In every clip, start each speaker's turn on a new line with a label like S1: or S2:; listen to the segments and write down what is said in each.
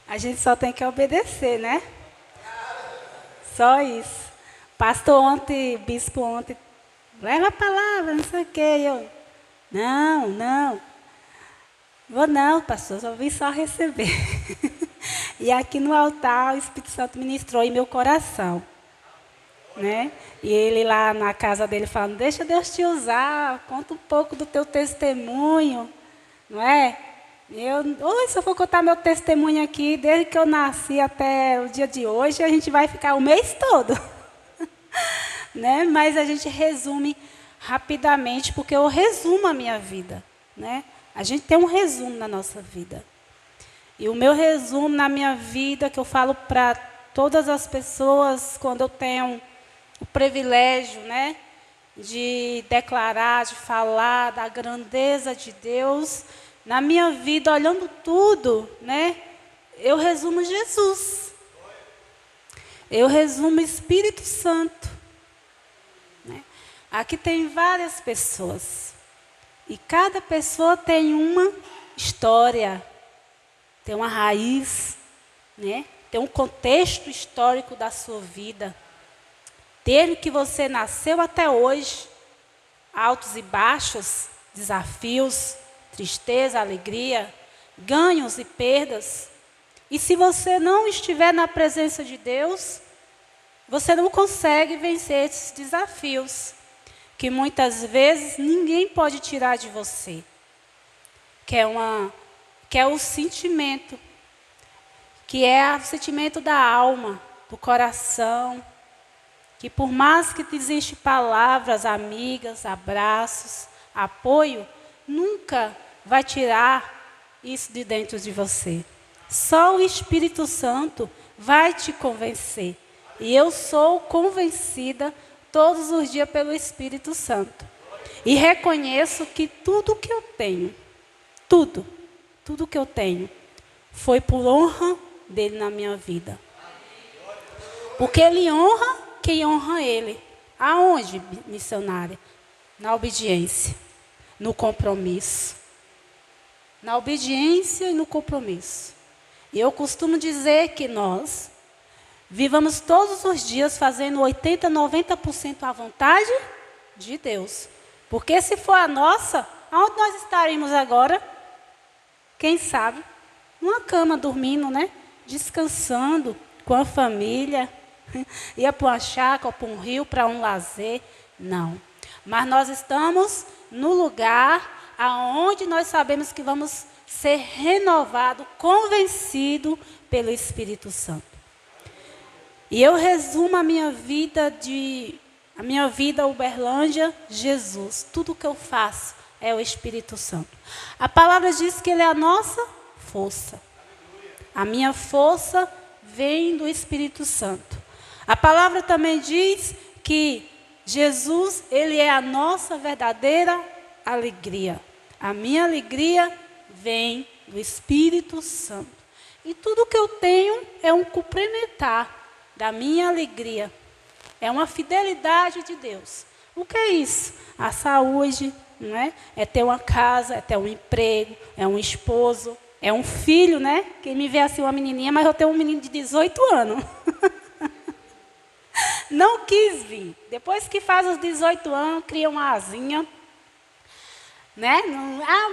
S1: A gente só tem que obedecer, né? Só isso. Pastor ontem, bispo ontem, leva a palavra, não sei o quê. Eu, não. Vou não, pastor, só vim só receber. E aqui no altar o Espírito Santo ministrou em meu coração, né? E ele lá na casa dele falando, deixa Deus te usar, conta um pouco do teu testemunho, não é? Se eu for contar meu testemunho aqui, desde que eu nasci até o dia de hoje, a gente vai ficar o mês todo. Né? Mas a gente resume rapidamente, porque eu resumo a minha vida, né? A gente tem um resumo na nossa vida. E o meu resumo na minha vida, que eu falo para todas as pessoas, quando eu tenho o privilégio, né, de declarar, de falar da grandeza de Deus, na minha vida, olhando tudo, né, eu resumo Jesus. Eu resumo Espírito Santo. Né? Aqui tem várias pessoas. E cada pessoa tem uma história, tem uma raiz, né? Tem um contexto histórico da sua vida. Desde que você nasceu até hoje, altos e baixos, desafios, tristeza, alegria, ganhos e perdas. E se você não estiver na presença de Deus, você não consegue vencer esses desafios, que muitas vezes ninguém pode tirar de você. Que é o sentimento, que é o sentimento da alma, do coração, que por mais que existem palavras amigas, abraços, apoio, nunca vai tirar isso de dentro de você. Só o Espírito Santo vai te convencer. E eu sou convencida todos os dias pelo Espírito Santo. E reconheço que tudo que eu tenho, tudo que eu tenho, foi por honra dele na minha vida. Porque ele honra quem honra ele. Aonde, missionária? Na obediência, no compromisso. Na obediência e no compromisso. E eu costumo dizer que nós vivamos todos os dias fazendo 80%, 90% à vontade de Deus. Porque se for a nossa, aonde nós estaremos agora? Quem sabe? Numa cama dormindo, né? Descansando com a família. Ia para uma chácara, para um rio, para um lazer. Não. Mas nós estamos no lugar aonde nós sabemos que vamos ser renovados, convencidos pelo Espírito Santo. E eu resumo a minha vida Uberlândia, Jesus. Tudo que eu faço é o Espírito Santo. A palavra diz que ele é a nossa força. A minha força vem do Espírito Santo. A palavra também diz que Jesus, ele é a nossa verdadeira alegria. A minha alegria vem do Espírito Santo. E tudo que eu tenho é um complementar da minha alegria. É uma fidelidade de Deus. O que é isso? A saúde, não é? É ter uma casa, é ter um emprego, é um esposo, é um filho, né? Quem me vê assim, uma menininha, mas eu tenho um menino de 18 anos. Não quis vir. Depois que faz os 18 anos, cria uma asinha. Né?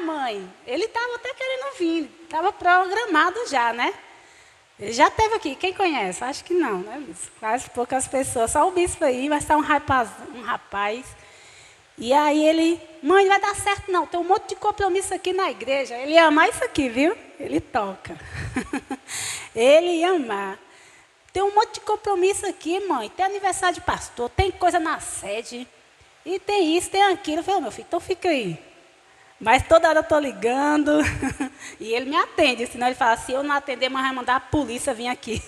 S1: Mãe, ele estava até querendo vir. Estava programado já, né? Ele já esteve aqui. Quem conhece? Acho que não, né, bispo? Quase poucas pessoas. Só o bispo aí, mas está um rapaz. E aí ele, mãe, não vai dar certo não. Tem um monte de compromisso aqui na igreja. Ele ia amar isso aqui, viu? Ele toca. Ele ia amar. Tem um monte de compromisso aqui, mãe. Tem aniversário de pastor, tem coisa na sede. E tem isso, tem aquilo. Eu falei, meu filho, então fica aí. Mas toda hora eu estou ligando. E ele me atende. Senão ele fala, se eu não atender, mas vai mandar a polícia vir aqui.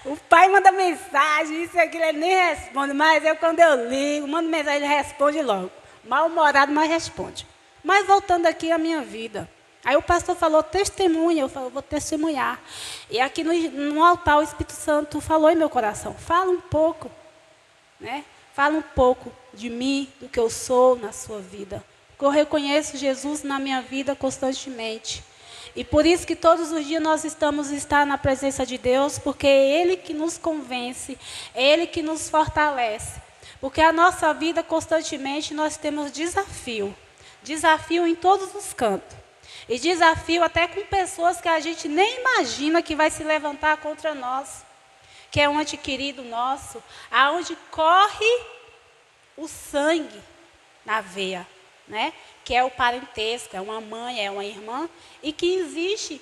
S1: O pai manda mensagem, isso e aquilo, ele nem responde. Mas quando eu ligo, mando mensagem, ele responde logo. Mal-humorado, mas responde. Mas voltando aqui à minha vida. Aí o pastor falou, testemunha. Eu falei, vou testemunhar. E aqui no altar o Espírito Santo falou em meu coração. Fala um pouco, né? Fala um pouco de mim, do que eu sou na sua vida. Porque eu reconheço Jesus na minha vida constantemente. E por isso que todos os dias nós estar na presença de Deus, porque é Ele que nos convence, é Ele que nos fortalece. Porque a nossa vida, constantemente, nós temos desafio. Desafio em todos os cantos. E desafio até com pessoas que a gente nem imagina que vai se levantar contra nós. Que é um ente querido nosso, aonde corre o sangue na veia, né? Que é o parentesco, é uma mãe, é uma irmã, e que existe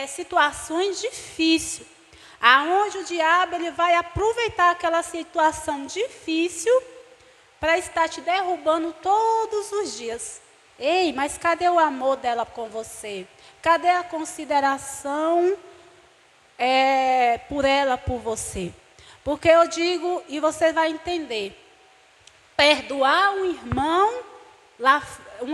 S1: situações difíceis, aonde o diabo ele vai aproveitar aquela situação difícil para estar te derrubando todos os dias. Ei, mas cadê o amor dela com você? Cadê a consideração por ela, por você? Porque eu digo, e você vai entender, perdoar um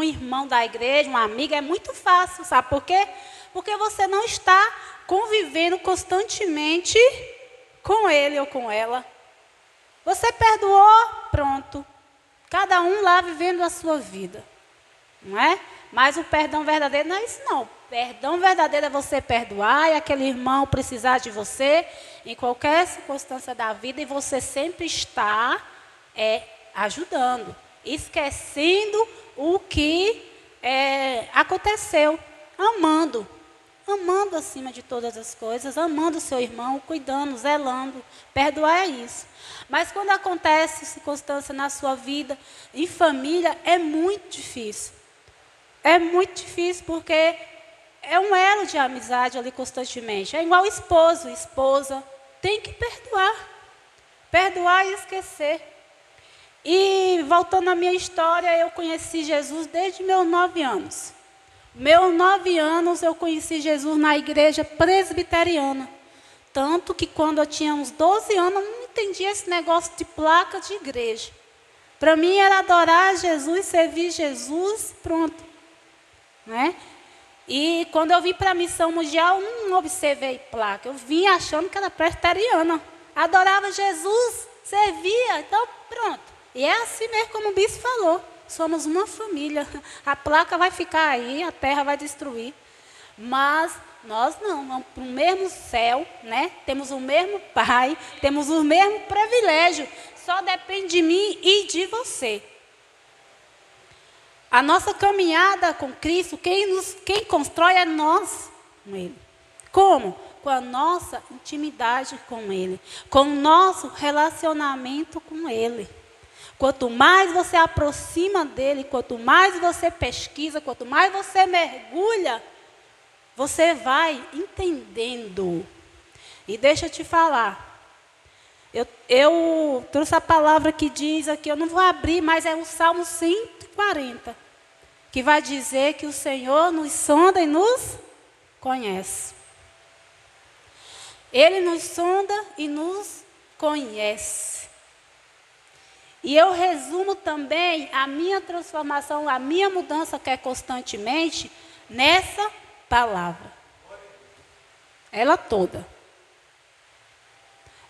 S1: irmão da igreja, uma amiga, é muito fácil, sabe por quê? Porque você não está convivendo constantemente com ele ou com ela. Você perdoou, pronto. Cada um lá vivendo a sua vida. Não é? Mas o perdão verdadeiro não é isso, não. Perdão verdadeiro é você perdoar e aquele irmão precisar de você em qualquer circunstância da vida e você sempre está ajudando, esquecendo o que aconteceu, amando acima de todas as coisas, amando o seu irmão, cuidando, zelando. Perdoar é isso. Mas quando acontece circunstância na sua vida, em família, é muito difícil. É muito difícil porque é um elo de amizade ali constantemente. É igual esposo, esposa. Tem que perdoar. Perdoar e esquecer. E voltando à minha história, eu conheci Jesus desde meus 9 anos. Meus 9 anos eu conheci Jesus na igreja presbiteriana. Tanto que quando eu tinha uns 12 anos, eu não entendia esse negócio de placa de igreja. Para mim era adorar Jesus, servir Jesus, pronto. Né? E quando eu vim para a missão mundial, eu não observei placa. Eu vim achando que era presbiteriana. Adorava Jesus, servia, então pronto. E é assim mesmo como o bispo falou. Somos uma família. A placa vai ficar aí, a terra vai destruir. Mas nós não, vamos para o mesmo céu, né? Temos o mesmo Pai, temos o mesmo privilégio. Só depende de mim e de você. A nossa caminhada com Cristo, quem constrói é nós com Ele. Como? Com a nossa intimidade com Ele. Com o nosso relacionamento com Ele. Quanto mais você aproxima dEle, quanto mais você pesquisa, quanto mais você mergulha, você vai entendendo. E deixa eu te falar. Eu trouxe a palavra que diz aqui, eu não vou abrir, mas é o Salmo 140, que vai dizer que o Senhor nos sonda e nos conhece. Ele nos sonda e nos conhece. E eu resumo também a minha transformação, a minha mudança que é constantemente nessa palavra. Ela toda.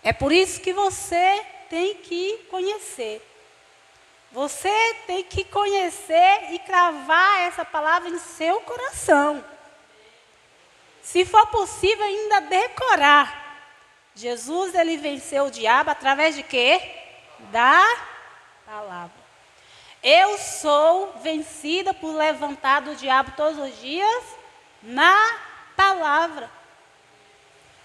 S1: É por isso que você tem que conhecer. Você tem que conhecer e cravar essa palavra em seu coração. Se for possível, ainda decorar. Jesus, ele venceu o diabo através de quê? Da palavra. Eu sou vencida por levantar do diabo todos os dias na palavra.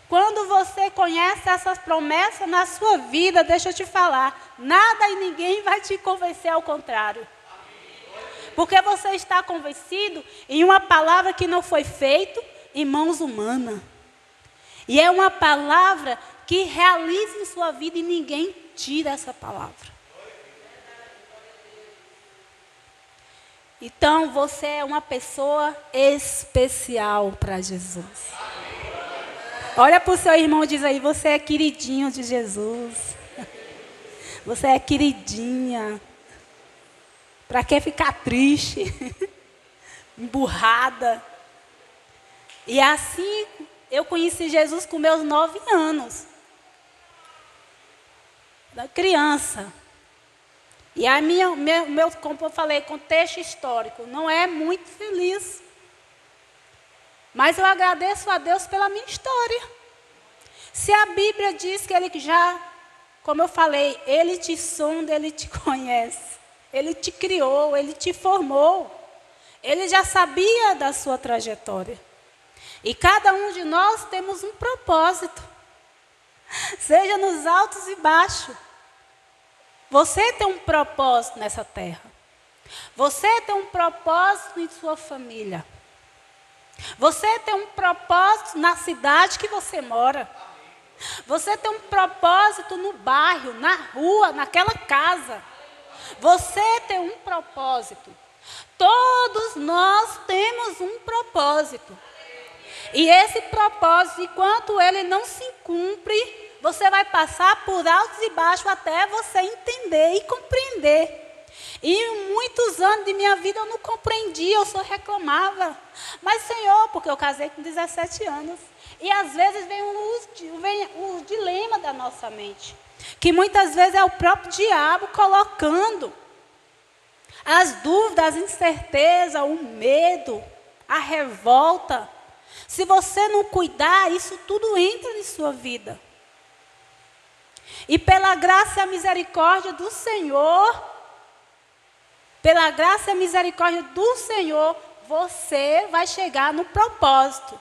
S1: Quando você conhece essas promessas na sua vida, deixa eu te falar, nada e ninguém vai te convencer ao contrário. Porque você está convencido em uma palavra que não foi feita em mãos humanas. E é uma palavra que realiza em sua vida e ninguém tira essa palavra. Então, você é uma pessoa especial para Jesus. Olha para o seu irmão e diz aí, você é queridinho de Jesus. Você é queridinha. Para que ficar triste? Emburrada. E assim, eu conheci Jesus com meus 9 anos. Da criança. E a como eu falei, contexto histórico, não é muito feliz. Mas eu agradeço a Deus pela minha história. Se a Bíblia diz que Ele já, como eu falei, Ele te sonda, Ele te conhece. Ele te criou, Ele te formou. Ele já sabia da sua trajetória. E cada um de nós temos um propósito. Seja nos altos e baixos. Você tem um propósito nessa terra. Você tem um propósito em sua família. Você tem um propósito na cidade que você mora. Você tem um propósito no bairro, na rua, naquela casa. Você tem um propósito. Todos nós temos um propósito. E esse propósito, enquanto ele não se cumpre, você vai passar por altos e baixos até você entender e compreender. E muitos anos de minha vida eu não compreendia, eu só reclamava. Mas, Senhor, porque eu casei com 17 anos. E às vezes vem o dilema da nossa mente. Que muitas vezes é o próprio diabo colocando as dúvidas, a incerteza, o medo, a revolta. Se você não cuidar, isso tudo entra em sua vida. E pela graça e a misericórdia do Senhor, você vai chegar no propósito.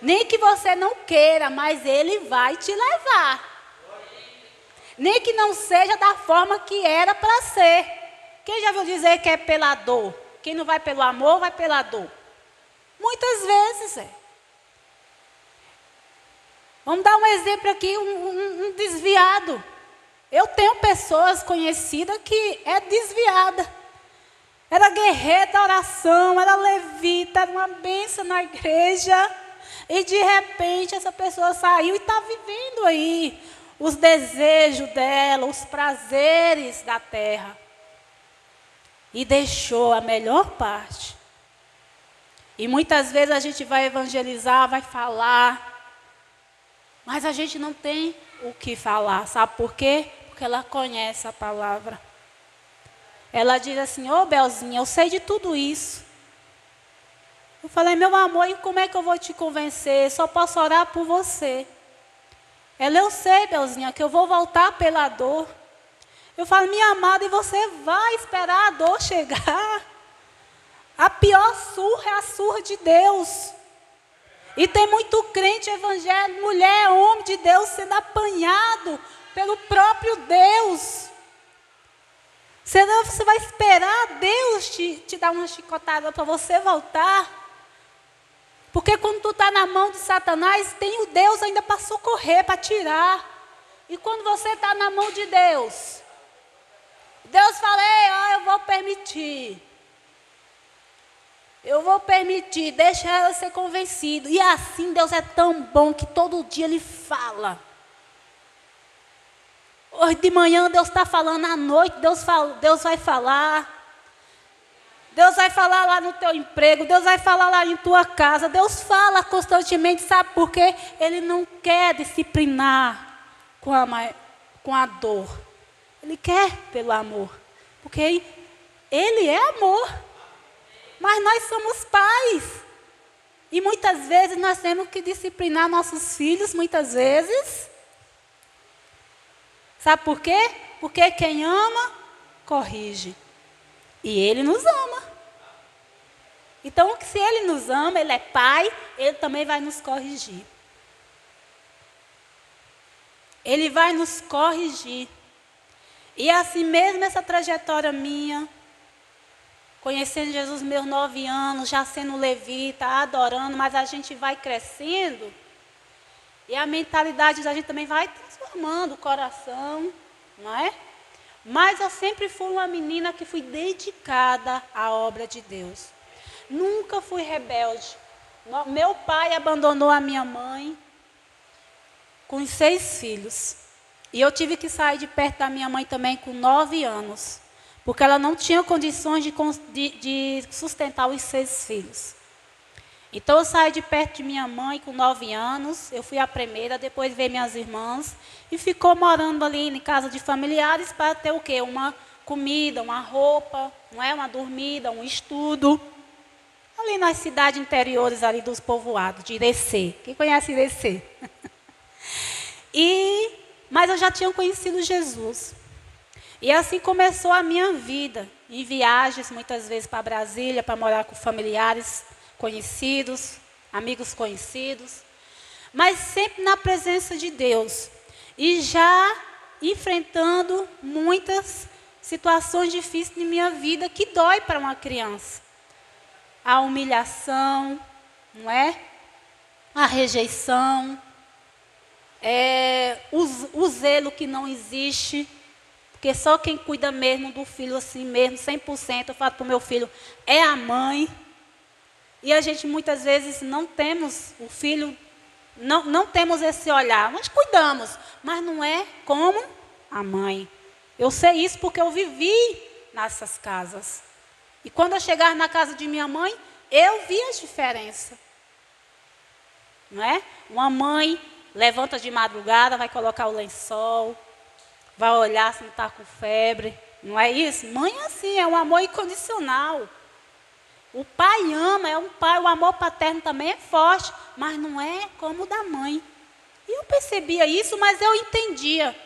S1: Nem que você não queira, mas Ele vai te levar. Nem que não seja da forma que era para ser. Quem já viu dizer que é pela dor? Quem não vai pelo amor, vai pela dor. Muitas vezes é. Vamos dar um exemplo aqui, um desviado. Eu tenho pessoas conhecidas que é desviada. Era guerreira da oração, era levita, era uma bênção na igreja. E de repente essa pessoa saiu e está vivendo aí os desejos dela, os prazeres da terra. E deixou a melhor parte. E muitas vezes a gente vai evangelizar, vai falar, mas a gente não tem o que falar. Sabe por quê? Porque ela conhece a palavra. Ela diz assim: ô Belzinha, eu sei de tudo isso. Eu falei: meu amor, e como é que eu vou te convencer? Só posso orar por você. Ela: eu sei, Belzinha, que eu vou voltar pela dor. Eu falo: minha amada, e você vai esperar a dor chegar? A pior surra é a surra de Deus. E tem muito crente evangélico, mulher, homem de Deus, sendo apanhado pelo próprio Deus. Senão você vai esperar Deus te dar uma chicotada para você voltar. Porque quando tu está na mão de Satanás, tem o Deus ainda para socorrer, para tirar. E quando você está na mão de Deus, Deus fala: ei, eu vou permitir. Eu vou permitir, deixa ela ser convencida. E assim Deus é tão bom que todo dia Ele fala. Hoje de manhã Deus está falando, à noite Deus vai falar. Deus vai falar lá no teu emprego, Deus vai falar lá em tua casa. Deus fala constantemente, sabe por quê? Ele não quer disciplinar com a dor. Ele quer pelo amor. Porque Ele é amor. Mas nós somos pais. E muitas vezes nós temos que disciplinar nossos filhos, muitas vezes. Sabe por quê? Porque quem ama, corrige. E Ele nos ama. Então, se Ele nos ama, Ele é Pai, Ele também vai nos corrigir. Ele vai nos corrigir. E assim mesmo essa trajetória minha, conhecendo Jesus meus 9 anos, já sendo levita, adorando, mas a gente vai crescendo. E a mentalidade da gente também vai transformando o coração, não é? Mas eu sempre fui uma menina que fui dedicada à obra de Deus. Nunca fui rebelde. Meu pai abandonou a minha mãe com 6 filhos. E eu tive que sair de perto da minha mãe também com 9 anos. Porque ela não tinha condições de sustentar os 6 filhos. Então eu saí de perto de minha mãe com 9 anos. Eu fui a primeira, depois veio minhas irmãs. E ficou morando ali em casa de familiares para ter o quê? Uma comida, uma roupa, não é? Uma dormida, um estudo. ali nas cidades interiores ali dos povoados, de Irecê. Quem conhece Irecê? Mas eu já tinha conhecido Jesus. E assim começou a minha vida, em viagens, muitas vezes para Brasília, para morar com familiares conhecidos, amigos conhecidos, mas sempre na presença de Deus. E já enfrentando muitas situações difíceis na minha vida, que dói para uma criança. A humilhação, não é? A rejeição, o zelo que não existe, porque só quem cuida mesmo do filho assim mesmo, 100%, eu falo para o meu filho, é a mãe. E a gente muitas vezes não temos o filho, não temos esse olhar. Nós cuidamos, mas não é como a mãe. Eu sei isso porque eu vivi nessas casas. E quando eu chegar na casa de minha mãe, eu vi a diferença. Não é? Uma mãe levanta de madrugada, vai colocar o lençol, vai olhar se não está com febre. Não é isso? Mãe é assim, é um amor incondicional. O pai ama, é um pai, o amor paterno também é forte, mas não é como o da mãe. E eu percebia isso, mas eu entendia.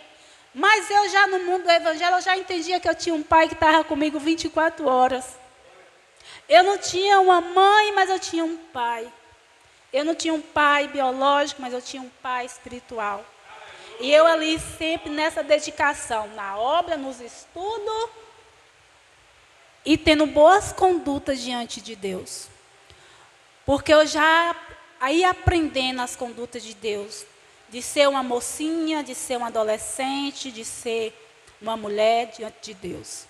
S1: Mas eu já no mundo do evangelho, eu já entendia que eu tinha um pai que estava comigo 24 horas. Eu não tinha uma mãe, mas eu tinha um pai. Eu não tinha um pai biológico, mas eu tinha um pai espiritual. E eu ali sempre nessa dedicação, na obra, nos estudos, e tendo boas condutas diante de Deus. Porque eu já ia aprendendo as condutas de Deus. De ser uma mocinha, de ser uma adolescente, de ser uma mulher diante de Deus.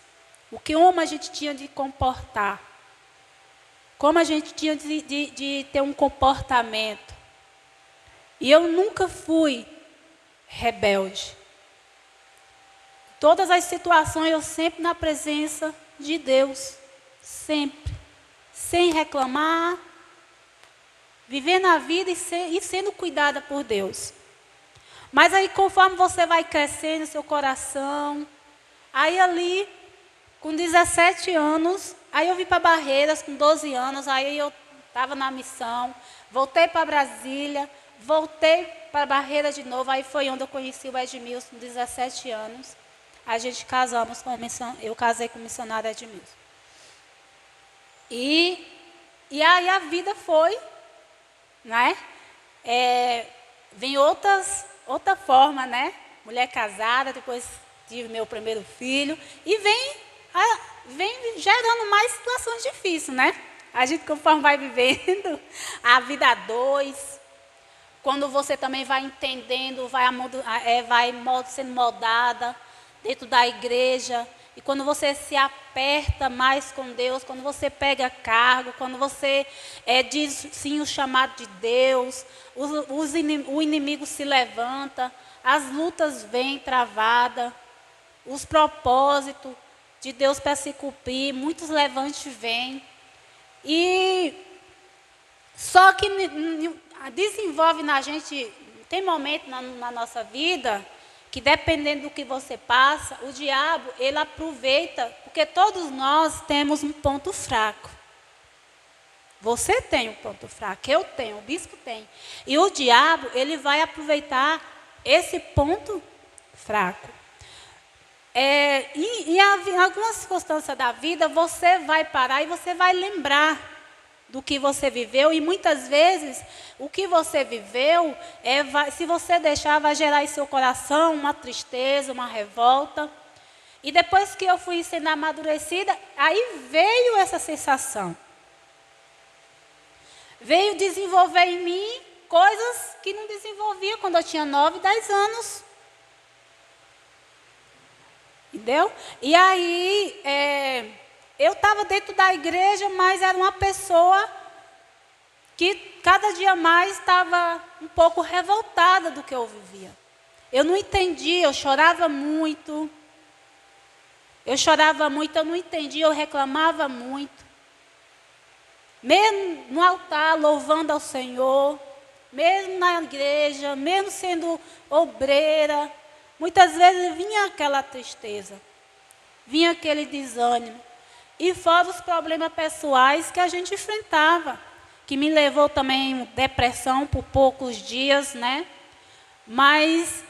S1: Como a gente tinha de comportar. Como a gente tinha de ter um comportamento. E eu nunca fui rebelde. Todas as situações eu sempre na presença de Deus. Sempre. Sem reclamar. Vivendo a vida e sendo cuidada por Deus. Mas aí conforme você vai crescendo seu coração, aí ali, com 17 anos, aí eu vim para Barreiras com 12 anos, aí eu estava na missão, voltei para Brasília, voltei para Barreiras de novo, aí foi onde eu conheci o Edmilson com 17 anos. A gente casamos eu casei com o missionário Edmilson. E aí a vida foi, né? Vem outra forma, né? Mulher casada, depois tive meu primeiro filho. E vem gerando mais situações difíceis, né? A gente, conforme vai vivendo a vida a dois, quando você também vai entendendo, vai sendo moldada dentro da igreja. E quando você se aperta mais com Deus, quando você pega cargo, quando você diz sim o chamado de Deus, o inimigo se levanta, as lutas vêm travadas, os propósitos de Deus para se cumprir, muitos levantes vêm. E só que desenvolve na gente, tem momento na nossa vida, que dependendo do que você passa, o diabo, ele aproveita, porque todos nós temos um ponto fraco. Você tem um ponto fraco, eu tenho, o bispo tem. E o diabo, ele vai aproveitar esse ponto fraco. Em algumas circunstâncias da vida, você vai parar e você vai lembrar do que você viveu, e muitas vezes o que você viveu, se você deixar, vai gerar em seu coração uma tristeza, uma revolta. E depois que eu fui sendo amadurecida, aí veio essa sensação. Veio desenvolver em mim coisas que não desenvolvia quando eu tinha 9, 10 anos. Entendeu? E aí, eu estava dentro da igreja, mas era uma pessoa que cada dia mais estava um pouco revoltada do que eu vivia. Eu não entendia, eu chorava muito. Eu não entendia, eu reclamava muito. Mesmo no altar, louvando ao Senhor, mesmo na igreja, mesmo sendo obreira, muitas vezes vinha aquela tristeza, vinha aquele desânimo. E fora os problemas pessoais que a gente enfrentava, que me levou também depressão por poucos dias, né? Mas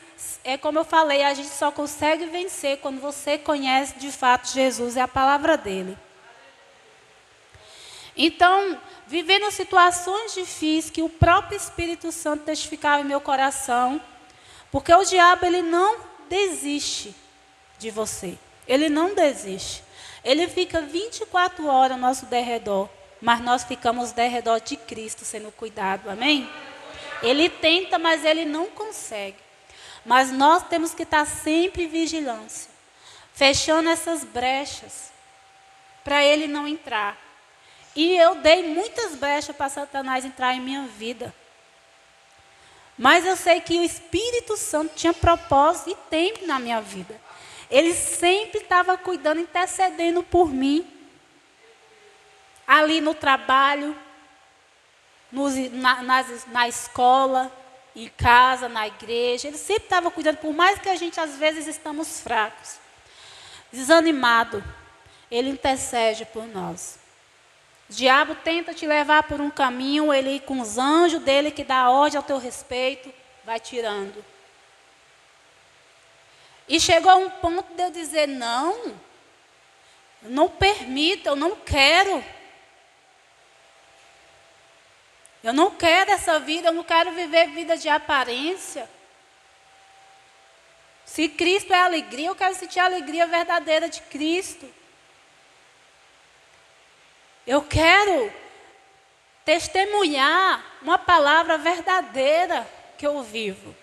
S1: é como eu falei, a gente só consegue vencer quando você conhece de fato Jesus e a palavra dele. Então, vivendo situações difíceis que o próprio Espírito Santo testificava em meu coração, porque o diabo ele não desiste de você. Ele não desiste. Ele fica 24 horas ao nosso derredor, mas nós ficamos ao derredor de Cristo sendo cuidado, amém? Ele tenta, mas ele não consegue. Mas nós temos que estar sempre em vigilância, fechando essas brechas, para ele não entrar. E eu dei muitas brechas para Satanás entrar em minha vida. Mas eu sei que o Espírito Santo tinha propósito e tempo na minha vida. Ele sempre estava cuidando, intercedendo por mim. Ali no trabalho, na escola, em casa, na igreja. Ele sempre estava cuidando, por mais que a gente às vezes estamos fracos, desanimado. Ele intercede por nós. O diabo tenta te levar por um caminho, ele com os anjos dele que dá ordem ao teu respeito, vai tirando. E chegou a um ponto de eu dizer, não permita, eu não quero. Eu não quero essa vida, eu não quero viver vida de aparência. Se Cristo é alegria, eu quero sentir a alegria verdadeira de Cristo. Eu quero testemunhar uma palavra verdadeira que eu vivo.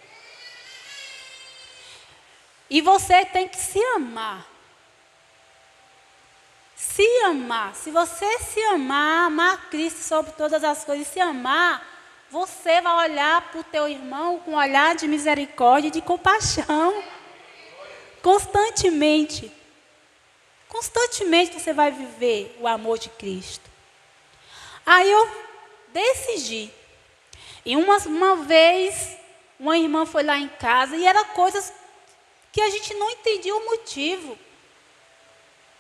S1: E você tem que se amar. Se amar. Se você se amar, amar Cristo sobre todas as coisas, se amar, você vai olhar para o teu irmão com um olhar de misericórdia e de compaixão. Constantemente. Constantemente você vai viver o amor de Cristo. Aí eu decidi. E uma vez, uma irmã foi lá em casa e era coisas que a gente não entendia o motivo.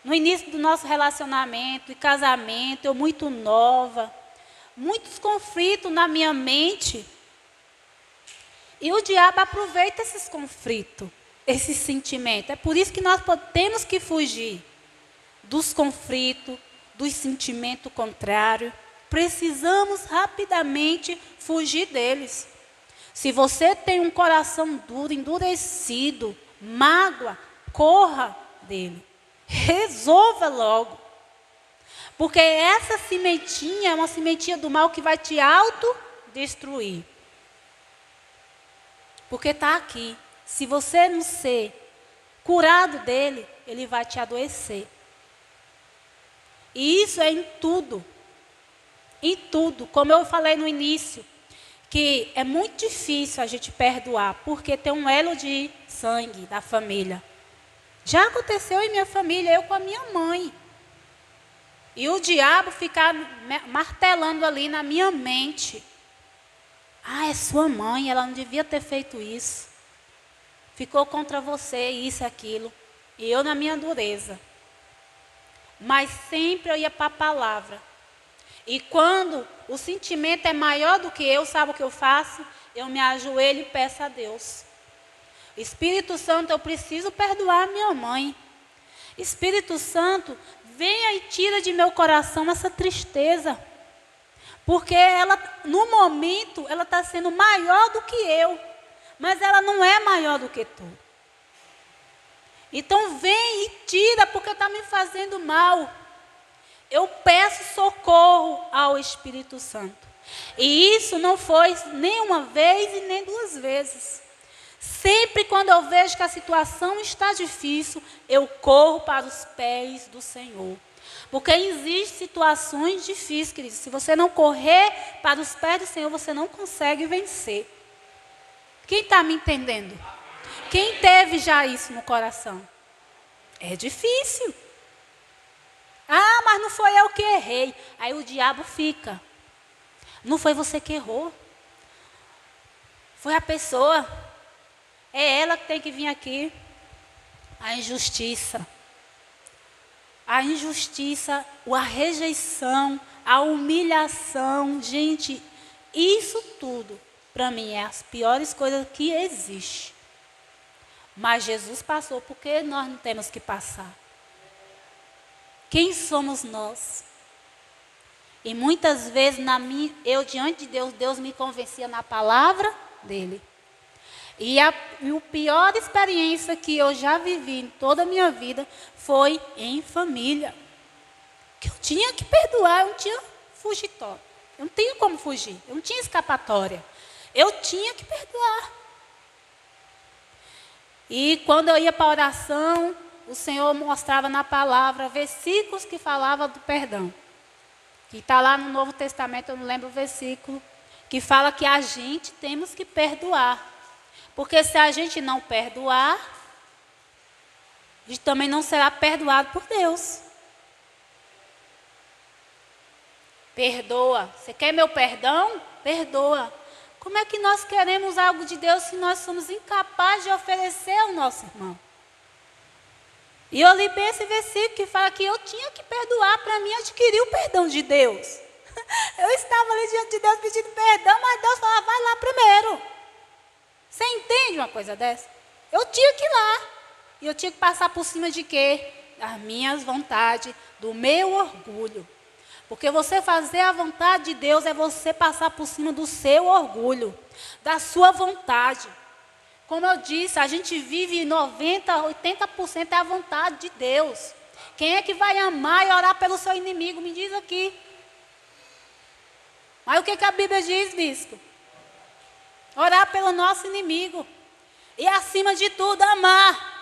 S1: No início do nosso relacionamento e casamento, eu muito nova, muitos conflitos na minha mente. E o diabo aproveita esses conflitos, esses sentimentos. É por isso que nós temos que fugir dos conflitos, dos sentimentos contrários. Precisamos rapidamente fugir deles. Se você tem um coração duro, endurecido, mágoa, corra dele. Resolva logo. Porque essa sementinha é uma sementinha do mal que vai te autodestruir. Porque está aqui. Se você não ser curado dele, ele vai te adoecer. E isso é em tudo. Em tudo. Como eu falei no início, que é muito difícil a gente perdoar, porque tem um elo de sangue da família. Já aconteceu em minha família, eu com a minha mãe. E o diabo ficar martelando ali na minha mente. Ah, é sua mãe, ela não devia ter feito isso. Ficou contra você, isso e aquilo. E eu na minha dureza. Mas sempre eu ia para a palavra. E quando o sentimento é maior do que eu, sabe o que eu faço? Eu me ajoelho e peço a Deus. Espírito Santo, eu preciso perdoar minha mãe. Espírito Santo, venha e tira de meu coração essa tristeza. Porque ela, no momento, ela está sendo maior do que eu. Mas ela não é maior do que tu. Então vem e tira, porque está me fazendo mal. Eu peço socorro ao Espírito Santo. E isso não foi nem uma vez e nem duas vezes. Sempre quando eu vejo que a situação está difícil, eu corro para os pés do Senhor. Porque existem situações difíceis, queridos. Se você não correr para os pés do Senhor, você não consegue vencer. Quem está me entendendo? Quem teve já isso no coração? É difícil. Ah, mas não foi eu que errei. Aí o diabo fica. Não foi você que errou. Foi a pessoa. É ela que tem que vir aqui. A injustiça. a injustiça, a rejeição, a humilhação. Gente, isso tudo, para mim, é as piores coisas que existe. Mas Jesus passou, porque nós não temos que passar? Quem somos nós? E muitas vezes, eu diante de Deus, Deus me convencia na palavra dele. E a pior experiência que eu já vivi em toda a minha vida foi em família. Que eu tinha que perdoar, eu não tinha fugitório. Eu não tinha como fugir, eu não tinha escapatória. Eu tinha que perdoar. E quando eu ia para a oração, o Senhor mostrava na palavra versículos que falavam do perdão. Que está lá no Novo Testamento, eu não lembro o versículo, que fala que a gente temos que perdoar. Porque se a gente não perdoar, a gente também não será perdoado por Deus. Perdoa. Você quer meu perdão? Perdoa. Como é que nós queremos algo de Deus se nós somos incapazes de oferecer ao nosso irmão? E eu li bem esse versículo que fala que eu tinha que perdoar para mim adquirir o perdão de Deus. Eu estava ali diante de Deus pedindo perdão, mas Deus falava, vai lá primeiro. Você entende uma coisa dessa? Eu tinha que ir lá. E eu tinha que passar por cima de quê? Das minhas vontades, do meu orgulho. Porque você fazer a vontade de Deus é você passar por cima do seu orgulho, da sua vontade. Como eu disse, a gente vive 90%, 80% é a vontade de Deus. Quem é que vai amar e orar pelo seu inimigo? Me diz aqui. Mas o que a Bíblia diz, bispo? Orar pelo nosso inimigo. E acima de tudo, amar.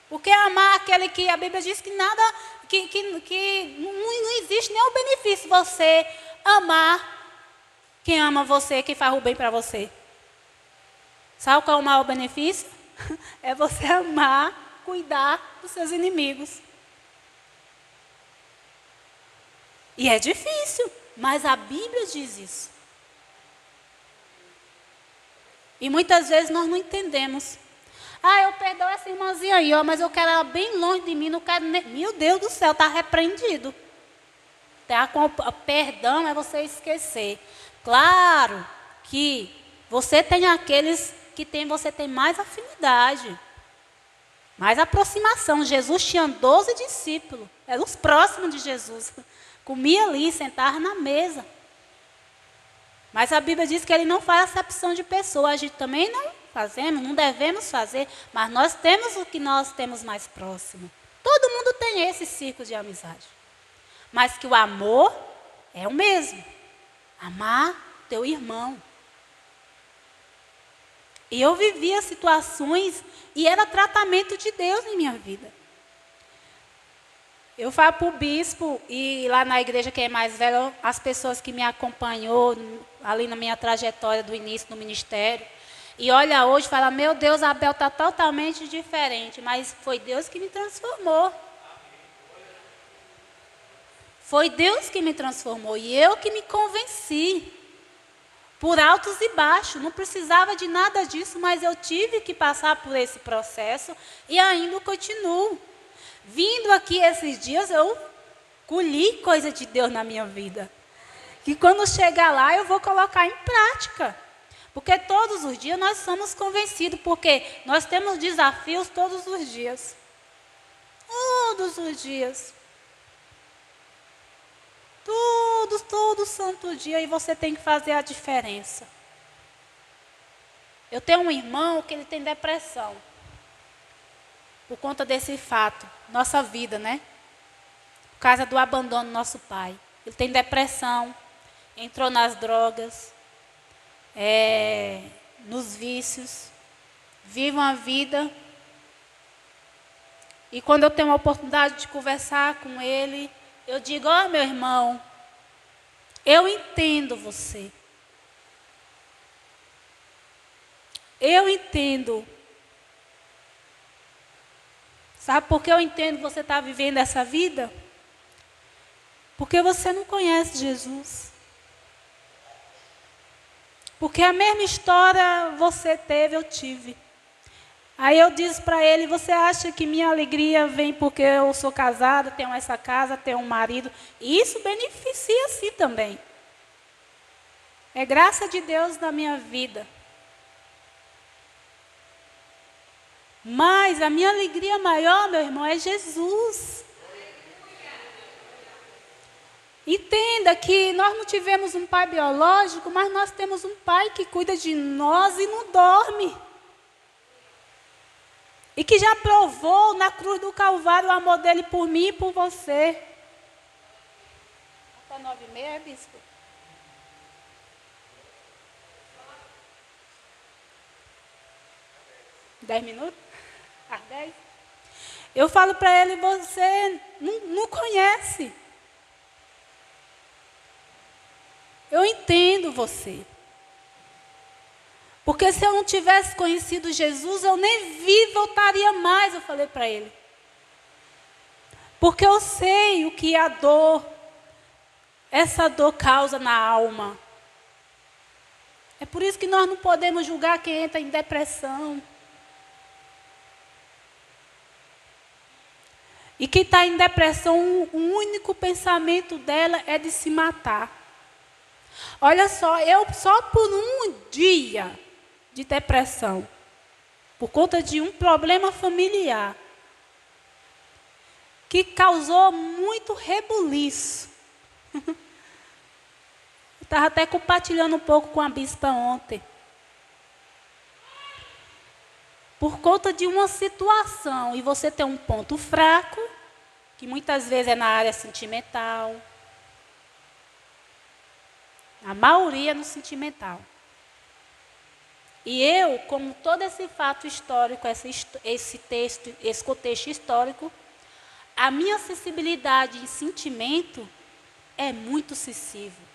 S1: Porque amar aquele que a Bíblia diz que nada, que não existe nenhum benefício você amar quem ama você, quem faz o bem para você. Sabe qual é o maior benefício? É você amar, cuidar dos seus inimigos. E é difícil, mas a Bíblia diz isso. E muitas vezes nós não entendemos. Eu perdoo essa irmãzinha aí, mas eu quero ela bem longe de mim, não quero nem... Meu Deus do céu, está repreendido. Perdão é você esquecer. Claro que você tem aqueles que você tem mais afinidade, mais aproximação. Jesus tinha 12 discípulos, eram os próximos de Jesus. Comia ali, sentava na mesa. Mas a Bíblia diz que ele não faz acepção de pessoas. A gente também não fazemos, não devemos fazer, mas nós temos o que nós temos mais próximo. Todo mundo tem esse círculo de amizade. Mas que o amor é o mesmo. Amar teu irmão. E eu vivia situações e era tratamento de Deus em minha vida. Eu falo para o bispo e lá na igreja que é mais velha, as pessoas que me acompanhou ali na minha trajetória do início do ministério. E olha hoje, fala, meu Deus, a Abel está totalmente diferente, mas foi Deus que me transformou. Foi Deus que me transformou e eu que me convenci. Por altos e baixos, não precisava de nada disso, mas eu tive que passar por esse processo e ainda continuo. Vindo aqui esses dias, eu colhi coisa de Deus na minha vida. Que quando chegar lá, eu vou colocar em prática. Porque todos os dias nós somos convencidos, porque nós temos desafios todos os dias. Todos os dias. Todo santo dia, e você tem que fazer a diferença. Eu tenho um irmão que ele tem depressão. Por conta desse fato, nossa vida, né? Por causa do abandono do nosso pai. Ele tem depressão, entrou nas drogas, nos vícios, vive uma vida. E quando eu tenho a oportunidade de conversar com ele, eu digo, meu irmão, eu entendo você. Eu entendo. Sabe por que eu entendo que você está vivendo essa vida? Porque você não conhece Jesus. Porque a mesma história você teve, eu tive. Aí eu disse para ele, você acha que minha alegria vem porque eu sou casada, tenho essa casa, tenho um marido? Isso beneficia sim também. É graça de Deus na minha vida. Mas a minha alegria maior, meu irmão, é Jesus. Entenda que nós não tivemos um pai biológico, mas nós temos um pai que cuida de nós e não dorme. E que já provou na cruz do Calvário o amor dele por mim e por você. Até 9h30, bispo? Dez minutos? Às 10? Eu falo para ele, você não conhece. Eu entendo você. Porque se eu não tivesse conhecido Jesus, eu nem vivo voltaria mais, eu falei para ele. Porque eu sei o que a dor, essa dor causa na alma. É por isso que nós não podemos julgar quem entra em depressão. E quem está em depressão, o único pensamento dela é de se matar. Olha só, eu só por um dia de depressão, por conta de um problema familiar, que causou muito rebuliço. Eu estava até compartilhando um pouco com a bispa ontem. Por conta de uma situação, e você tem um ponto fraco, que muitas vezes é na área sentimental, a maioria no sentimental. E eu, como todo esse fato histórico, esse texto, esse contexto histórico, a minha sensibilidade em sentimento é muito sensível.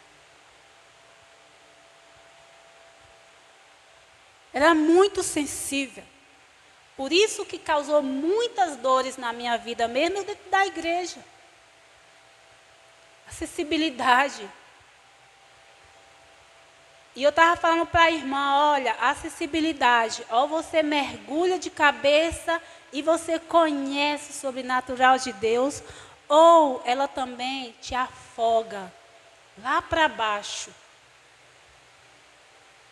S1: Era muito sensível. Por isso que causou muitas dores na minha vida, mesmo dentro da igreja. A sensibilidade. E eu estava falando para a irmã, olha, a sensibilidade, ou você mergulha de cabeça e você conhece o sobrenatural de Deus, ou ela também te afoga lá para baixo.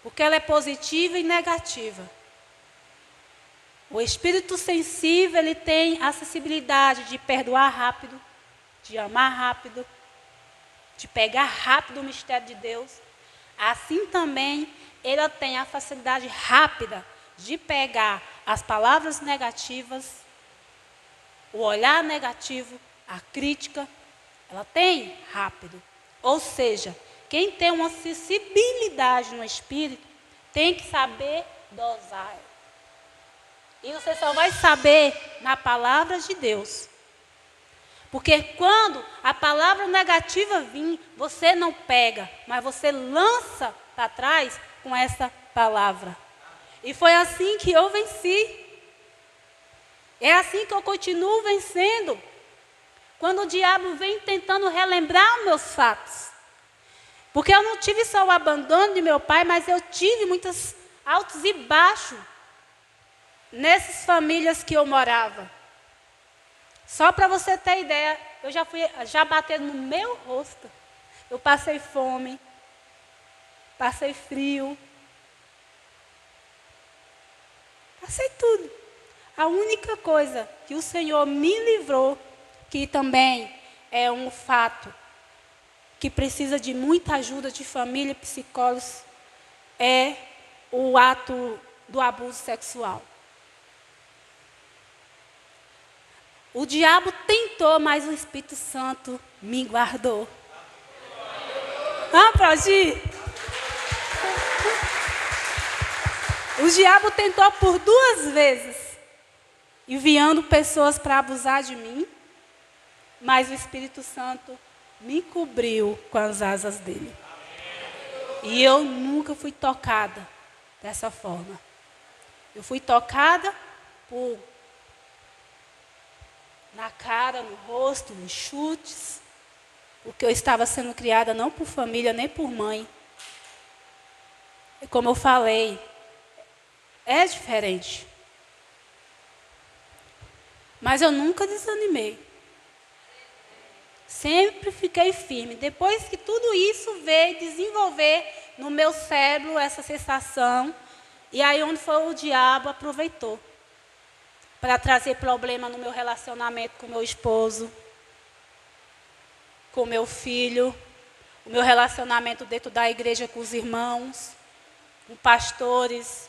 S1: Porque ela é positiva e negativa. O espírito sensível, ele tem a sensibilidade de perdoar rápido, de amar rápido, de pegar rápido o mistério de Deus. Assim também, ele tem a facilidade rápida de pegar as palavras negativas, o olhar negativo, a crítica, ela tem rápido. Ou seja, quem tem uma sensibilidade no espírito, tem que saber dosar. E você só vai saber na palavra de Deus. Porque quando a palavra negativa vir, você não pega, mas você lança para trás com essa palavra. E foi assim que eu venci. É assim que eu continuo vencendo. Quando o diabo vem tentando relembrar os meus fatos. Porque eu não tive só o abandono de meu pai, mas eu tive muitos altos e baixos nessas famílias que eu morava. Só para você ter ideia, eu já batendo no meu rosto. Eu passei fome, passei frio, passei tudo. A única coisa que o Senhor me livrou, que também é um fato, que precisa de muita ajuda de família e psicólogos, é o ato do abuso sexual. O diabo tentou, mas o Espírito Santo me guardou. Pode ir? O diabo tentou por 2 vezes, enviando pessoas para abusar de mim, mas o Espírito Santo me cobriu com as asas dele. E eu nunca fui tocada dessa forma. Eu fui tocada na cara, no rosto, nos chutes, porque eu estava sendo criada não por família, nem por mãe. E como eu falei, é diferente. Mas eu nunca desanimei. Sempre fiquei firme. Depois que tudo isso veio desenvolver no meu cérebro essa sensação, e aí onde foi o diabo aproveitou para trazer problema no meu relacionamento com meu esposo, com meu filho, o meu relacionamento dentro da igreja com os irmãos, com pastores.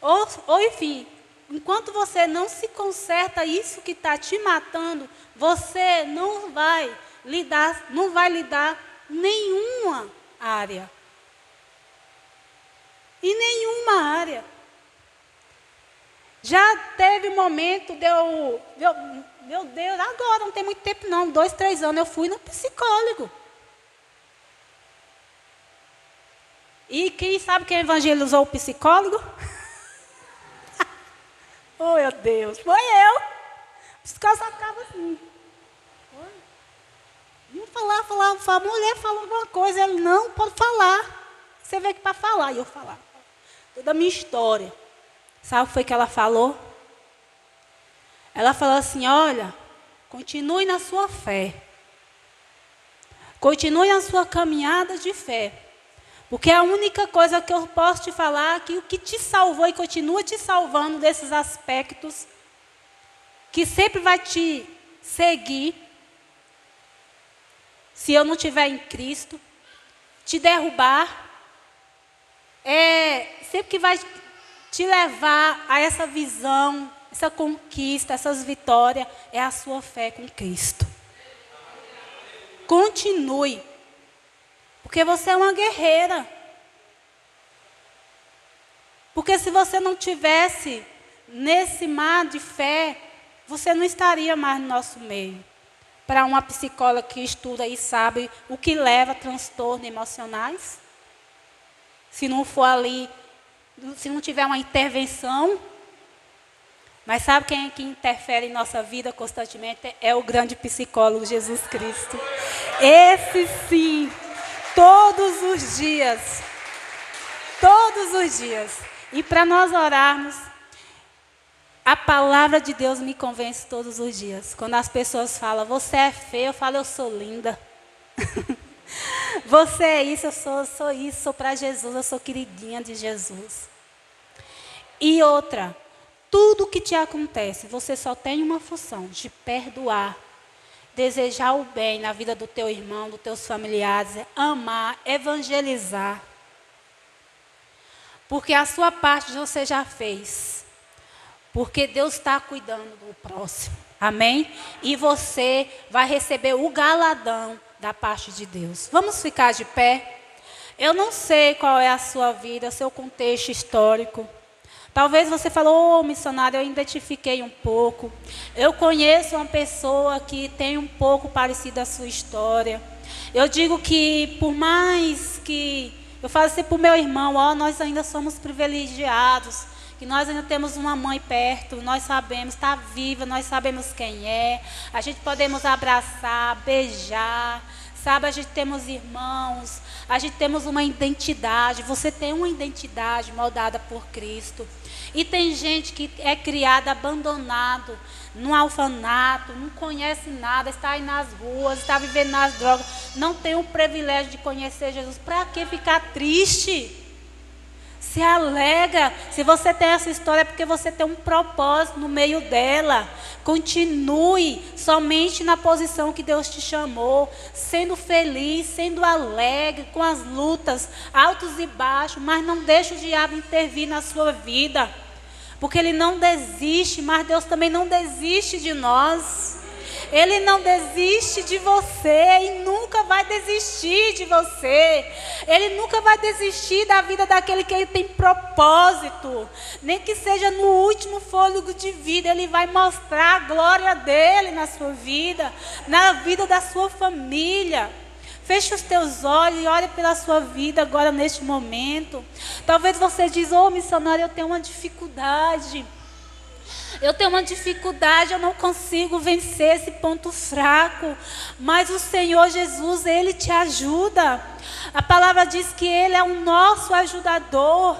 S1: Ou enfim, enquanto você não se conserta isso que está te matando, você não vai lidar nenhuma área. Em nenhuma área. Já teve momento meu Deus, agora, não tem muito tempo não, 2, 3 anos, eu fui no psicólogo. E quem sabe quem evangelizou o psicólogo? Oh, meu Deus, foi eu. O psicólogo só ficava assim. Não falava, a mulher falou alguma coisa, ele não pode falar. Você veio aqui para falar, e eu falava. Toda a minha história. Sabe o que foi que ela falou? Ela falou assim, olha, continue na sua fé. Continue na sua caminhada de fé. Porque a única coisa que eu posso te falar é que o que te salvou e continua te salvando desses aspectos, que sempre vai te seguir, se eu não estiver em Cristo, te derrubar, sempre que vai te levar a essa visão, essa conquista, essas vitórias, é a sua fé com Cristo. Continue. Porque você é uma guerreira. Porque se você não tivesse nesse mar de fé, você não estaria mais no nosso meio. Para uma psicóloga que estuda e sabe o que leva a transtornos emocionais, se não for ali, se não tiver uma intervenção. Mas sabe quem é que interfere em nossa vida constantemente? É o grande psicólogo Jesus Cristo. Esse sim, todos os dias. Todos os dias. E para nós orarmos, a palavra de Deus me convence todos os dias. Quando as pessoas falam, você é feia, eu falo, eu sou linda. Você é isso, eu sou isso, sou para Jesus, eu sou queridinha de Jesus. E outra, tudo que te acontece, você só tem uma função, de perdoar, desejar o bem na vida do teu irmão, dos teus familiares, amar, evangelizar. Porque a sua parte você já fez. Porque Deus está cuidando do próximo. Amém? E você vai receber o galadão da parte de Deus. Vamos ficar de pé? Eu não sei qual é a sua vida, seu contexto histórico. Talvez você falou, missionário, eu identifiquei um pouco. Eu conheço uma pessoa que tem um pouco parecido a sua história. Eu digo que por mais que... Eu falo assim para o meu irmão, nós ainda somos privilegiados, que nós ainda temos uma mãe perto, nós sabemos, está viva, nós sabemos quem é, a gente podemos abraçar, beijar, sabe, a gente temos irmãos, a gente temos uma identidade, você tem uma identidade moldada por Cristo. E tem gente que é criada abandonado, no orfanato, não conhece nada, está aí nas ruas, está vivendo nas drogas, não tem o privilégio de conhecer Jesus. Para que ficar triste? Se alegra. Se você tem essa história é porque você tem um propósito no meio dela. Continue somente na posição que Deus te chamou, sendo feliz, sendo alegre, com as lutas, altos e baixos, mas não deixe o diabo intervir na sua vida. Porque ele não desiste, mas Deus também não desiste de nós. Ele não desiste de você e nunca vai desistir de você. Ele nunca vai desistir da vida daquele que ele tem propósito. Nem que seja no último fôlego de vida, ele vai mostrar a glória dele na sua vida, na vida da sua família. Feche os teus olhos e ore pela sua vida agora neste momento. Talvez você diz, missionário, eu tenho uma dificuldade. Eu tenho uma dificuldade, eu não consigo vencer esse ponto fraco. Mas o Senhor Jesus, Ele te ajuda. A palavra diz que Ele é o nosso ajudador.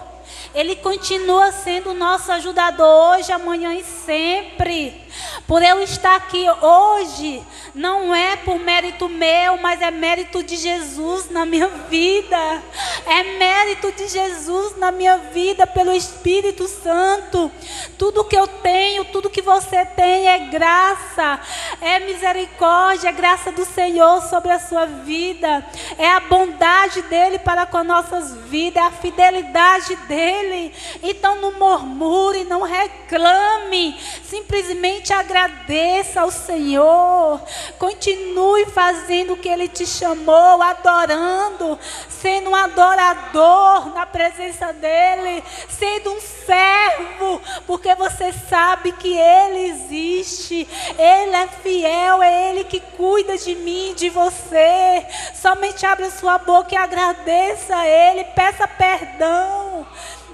S1: Ele continua sendo o nosso ajudador hoje, amanhã e sempre. Por eu estar aqui hoje, não é por mérito meu, mas é mérito de Jesus na minha vida. É mérito de Jesus na minha vida, pelo Espírito Santo. Tudo que eu tenho, tudo que você tem é graça, é misericórdia, é graça do Senhor sobre a sua vida. É a bondade dEle para com as nossas vidas, é a fidelidade dEle. Então não murmure, não reclame, simplesmente agradeça ao Senhor. Continue fazendo o que Ele te chamou, adorando, sendo um adorador na presença dEle, sendo um servo, porque você sabe que Ele existe, Ele é fiel, é Ele que cuida de mim, de você. Somente abra sua boca e agradeça a Ele, peça perdão.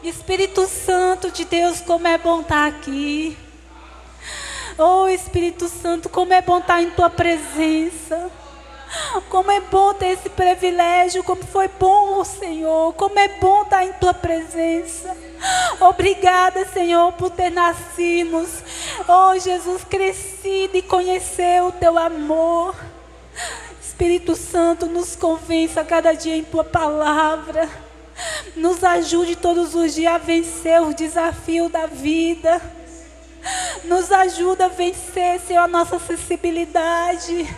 S1: Espírito Santo de Deus, como é bom estar aqui. Oh, Espírito Santo, como é bom estar em Tua presença. Como é bom ter esse privilégio, como foi bom, Senhor. Como é bom estar em Tua presença. Obrigada, Senhor, por ter nascido. Oh, Jesus, crescido e conhecer o Teu amor. Espírito Santo, nos convença a cada dia em Tua palavra. Nos ajude todos os dias a vencer o desafio da vida. Nos ajuda a vencer, Senhor, a nossa sensibilidade.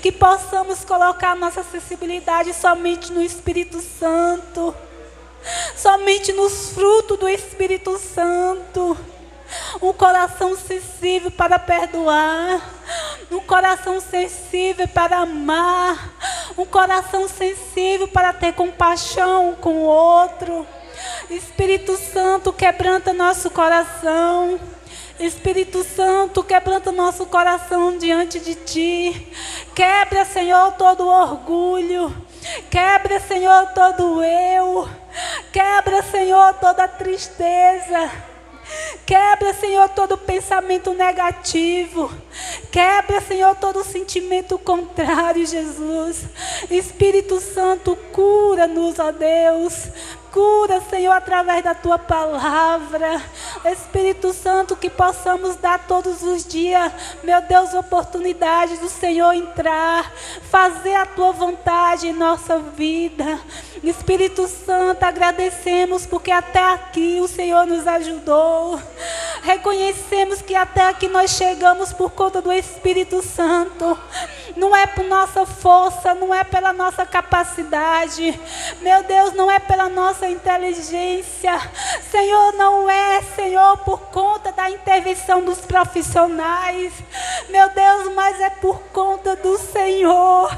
S1: Que possamos colocar a nossa sensibilidade somente no Espírito Santo. Somente nos frutos do Espírito Santo. Um coração sensível para perdoar. Um coração sensível para amar. Um coração sensível para ter compaixão com o outro. Espírito Santo, quebranta nosso coração. Espírito Santo, quebranta nosso coração diante de Ti. Quebra, Senhor, todo o orgulho. Quebra, Senhor, todo o eu. Quebra, Senhor, toda a tristeza. Quebra, Senhor, todo pensamento negativo. Quebra, Senhor, todo sentimento contrário, Jesus. Espírito Santo, cura-nos, ó Deus. Cura, Senhor, através da Tua palavra. Espírito Santo, que possamos dar todos os dias, meu Deus, oportunidade do Senhor entrar, fazer a Tua vontade em nossa vida. Espírito Santo, agradecemos porque até aqui o Senhor nos ajudou. Reconhecemos que até aqui nós chegamos por conta do Espírito Santo. Não é por nossa força, não é pela nossa capacidade. Meu Deus, não é pela nossa inteligência. Senhor, não é, Senhor, por conta da intervenção dos profissionais. Meu Deus, mas é por conta do Senhor.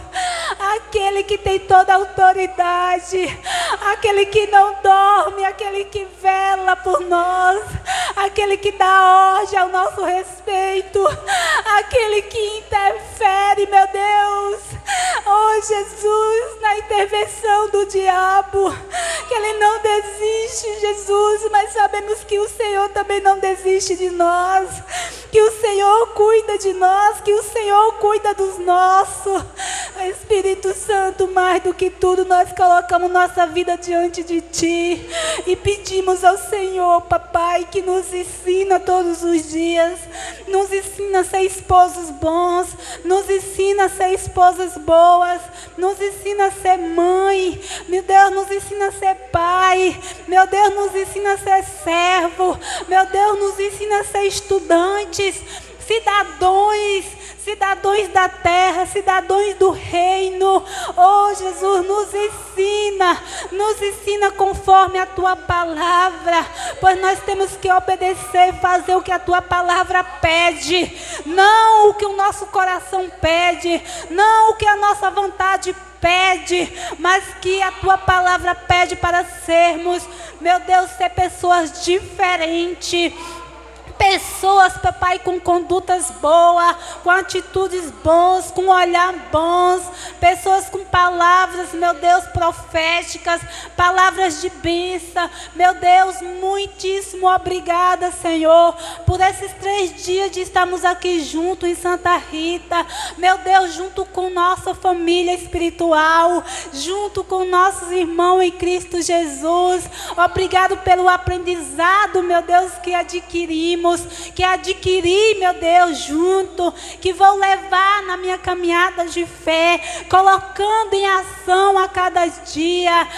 S1: Aquele que tem toda a autoridade. Aquele que não dorme, aquele que vela por nós. Aquele que dá ordem ao nosso respeito. Aquele que interfere, meu Deus. Oh, Jesus, na intervenção do diabo. Que ele não desiste, Jesus. Mas sabemos que o Senhor também não desiste de nós. Que o Senhor cuida de nós. Que o Senhor cuida dos nossos. Espírito Santo, mais do que tudo, nós colocamos nossa vida diante de Ti. E pedimos ao Senhor, Papai, que nos ensina todos os dias. Nos ensina a ser esposos bons. Nos ensina a ser esposas boas. Nos ensina a ser mãe. Meu Deus, nos ensina a ser pai. Meu Deus, nos ensina a ser servo. Meu Deus, nos ensina a ser estudantes. Cidadãos da terra, cidadãos do reino. Oh, Jesus, nos ensina conforme a Tua palavra, pois nós temos que obedecer e fazer o que a Tua palavra pede, não o que o nosso coração pede, não o que a nossa vontade pede, mas que a Tua palavra pede para sermos, meu Deus, ser pessoas diferentes. Pessoas, papai, com condutas boas, com atitudes boas, com olhar bons, pessoas com palavras palavras, meu Deus, proféticas, palavras de bênção. Meu Deus, muitíssimo obrigada, Senhor, por esses 3 dias de estarmos aqui juntos em Santa Rita. Meu Deus, junto com nossa família espiritual, junto com nossos irmãos em Cristo Jesus. Obrigado pelo aprendizado, meu Deus, que adquirimos, que adquiri, meu Deus, junto, que vou levar na minha caminhada de fé, colocando em ação a cada dia,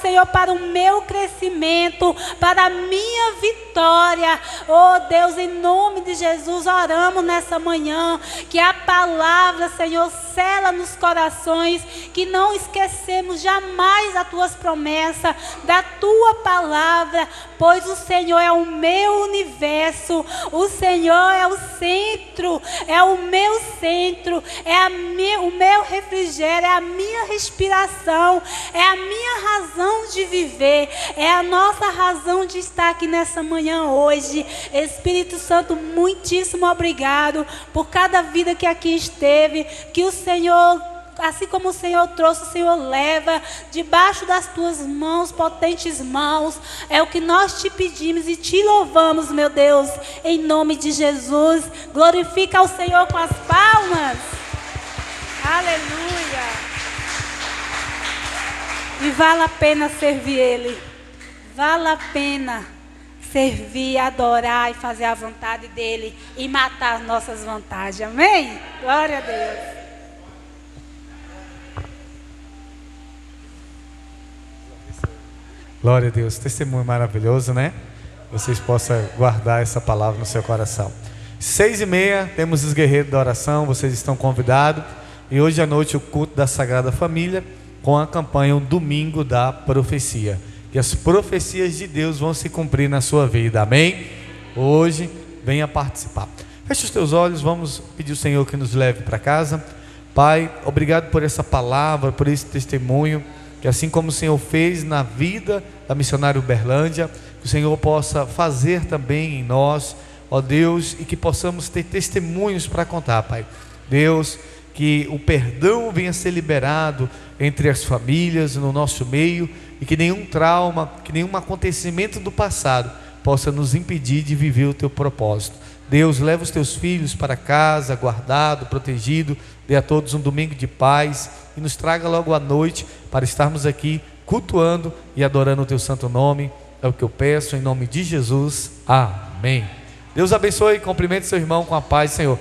S1: Senhor, para o meu crescimento, para a minha vitória. Oh Deus, em nome de Jesus, oramos nessa manhã, que a palavra, Senhor, sela nos corações, que não esquecemos jamais as tuas promessas, da tua palavra, pois o Senhor é o meu universo, o Senhor é o centro, é o meu centro, é o meu refrigério, é a minha respiração, é a minha razão de viver, é a nossa razão de estar aqui nessa manhã hoje. Espírito Santo, muitíssimo obrigado por cada vida que aqui esteve, que o Senhor, assim como o Senhor trouxe, o Senhor leva debaixo das tuas mãos, potentes mãos. É o que nós te pedimos e te louvamos, meu Deus, em nome de Jesus. Glorifica ao Senhor com as palmas. Aleluia. E vale a pena servir Ele. Vale a pena servir, adorar e fazer a vontade dEle e matar as nossas vontades. Amém? Glória a Deus.
S2: Glória a Deus, testemunho maravilhoso, né? Vocês possam guardar essa palavra no seu coração. 6h30, temos os guerreiros da oração, vocês estão convidados. E hoje à noite o culto da Sagrada Família, com a campanha O Domingo da Profecia. Que as profecias de Deus vão se cumprir na sua vida, amém? Hoje, venha participar. Feche os teus olhos, vamos pedir ao Senhor que nos leve para casa. Pai, obrigado por essa palavra, por esse testemunho, que assim como o Senhor fez na vida da missionária Uberlândia, que o Senhor possa fazer também em nós, ó Deus, e que possamos ter testemunhos para contar, Pai. Deus, que o perdão venha ser liberado entre as famílias, no nosso meio, e que nenhum trauma, que nenhum acontecimento do passado possa nos impedir de viver o teu propósito. Deus, leva os teus filhos para casa, guardado, protegido, dê a todos um domingo de paz e nos traga logo à noite para estarmos aqui cultuando e adorando o teu santo nome. É o que eu peço em nome de Jesus. Amém. Deus abençoe e cumprimente seu irmão com a paz, Senhor.